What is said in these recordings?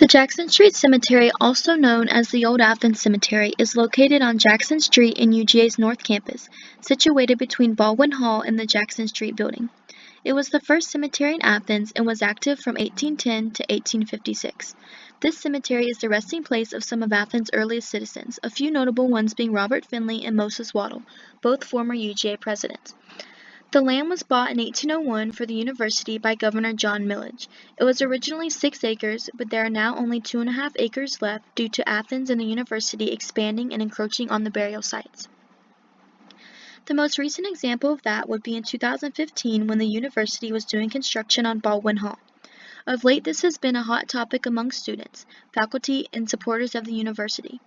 Jackson Street Cemetery, also known as the Old Athens Cemetery, is located on Jackson Street in UGA's North Campus, situated between Baldwin Hall and the Jackson Street building. It was the first cemetery in Athens and was active from 1810 to 1856. This cemetery is the resting place of some of Athens' earliest citizens, a few notable ones being Robert Finley and Moses Waddell, both former UGA presidents. The land was bought in 1801 for the university by Governor John Millage. It was originally 6 acres, but there are now only 2.5 acres left due to Athens and the university expanding and encroaching on the burial sites. The most recent example of that would be in 2015 when the university was doing construction on Baldwin Hall. Of late, this has been a hot topic among students, faculty, and supporters of the university.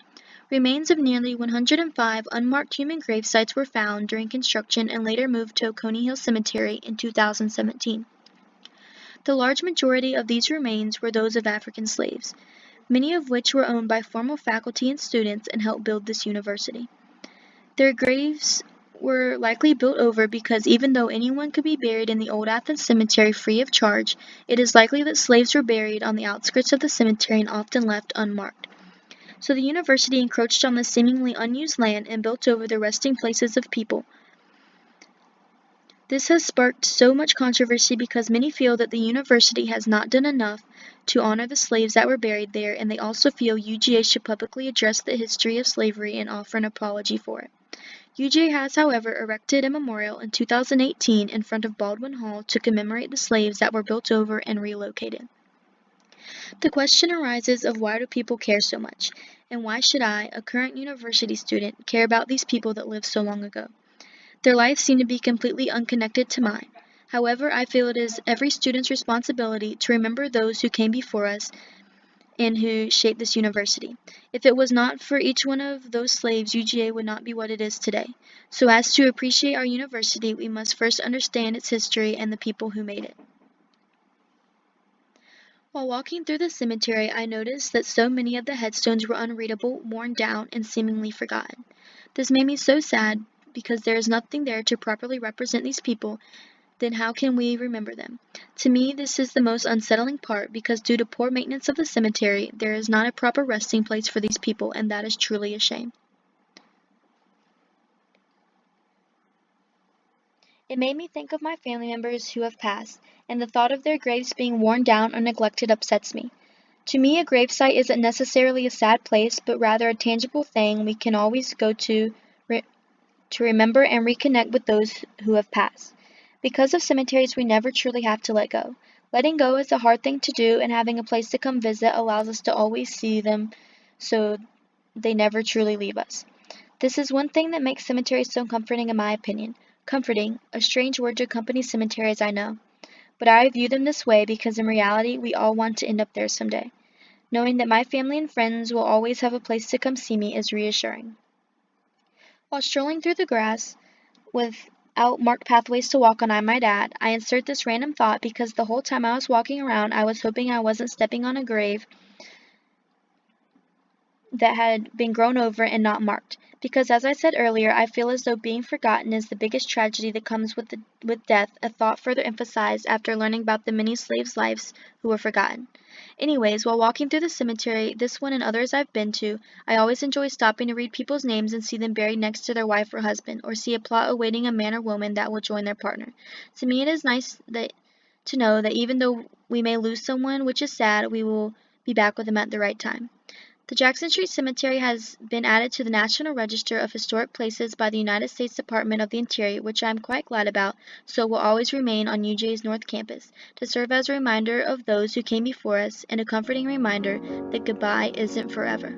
Remains of nearly 105 unmarked human grave sites were found during construction and later moved to Oconee Hill Cemetery in 2017. The large majority of these remains were those of African slaves, many of which were owned by former faculty and students and helped build this university. Their graves were likely built over because even though anyone could be buried in the Old Athens Cemetery free of charge, it is likely that slaves were buried on the outskirts of the cemetery and often left unmarked. So the university encroached on the seemingly unused land and built over the resting places of people. This has sparked so much controversy because many feel that the university has not done enough to honor the slaves that were buried there, and they also feel UGA should publicly address the history of slavery and offer an apology for it. UGA has, however, erected a memorial in 2018 in front of Baldwin Hall to commemorate the slaves that were built over and relocated. The question arises of why do people care so much, and why should I, a current university student, care about these people that lived so long ago? Their lives seem to be completely unconnected to mine. However, I feel it is every student's responsibility to remember those who came before us and who shaped this university. If it was not for each one of those slaves, UGA would not be what it is today. So as to appreciate our university, we must first understand its history and the people who made it. While walking through the cemetery, I noticed that so many of the headstones were unreadable, worn down, and seemingly forgotten. This made me so sad because there is nothing there to properly represent these people. Then how can we remember them? To me, this is the most unsettling part because due to poor maintenance of the cemetery, there is not a proper resting place for these people, and that is truly a shame. It made me think of my family members who have passed, and the thought of their graves being worn down or neglected upsets me. To me, a gravesite isn't necessarily a sad place, but rather a tangible thing we can always go to remember and reconnect with those who have passed. Because of cemeteries, we never truly have to let go. Letting go is a hard thing to do, and having a place to come visit allows us to always see them so they never truly leave us. This is one thing that makes cemeteries so comforting in my opinion. Comforting, a strange word to accompany cemeteries, I know. But I view them this way because in reality, we all want to end up there someday. Knowing that my family and friends will always have a place to come see me is reassuring. While strolling through the grass, without marked pathways to walk on, I might add, I insert this random thought because the whole time I was walking around, I was hoping I wasn't stepping on a grave that had been grown over and not marked. Because as I said earlier, I feel as though being forgotten is the biggest tragedy that comes with death, a thought further emphasized after learning about the many slaves' lives who were forgotten. Anyways, while walking through the cemetery, this one and others I've been to, I always enjoy stopping to read people's names and see them buried next to their wife or husband, or see a plot awaiting a man or woman that will join their partner. To me, it is nice to know that even though we may lose someone, which is sad, we will be back with them at the right time. The Jackson Street Cemetery has been added to the National Register of Historic Places by the United States Department of the Interior, which I am quite glad about, so it will always remain on UGA's North Campus, to serve as a reminder of those who came before us and a comforting reminder that goodbye isn't forever.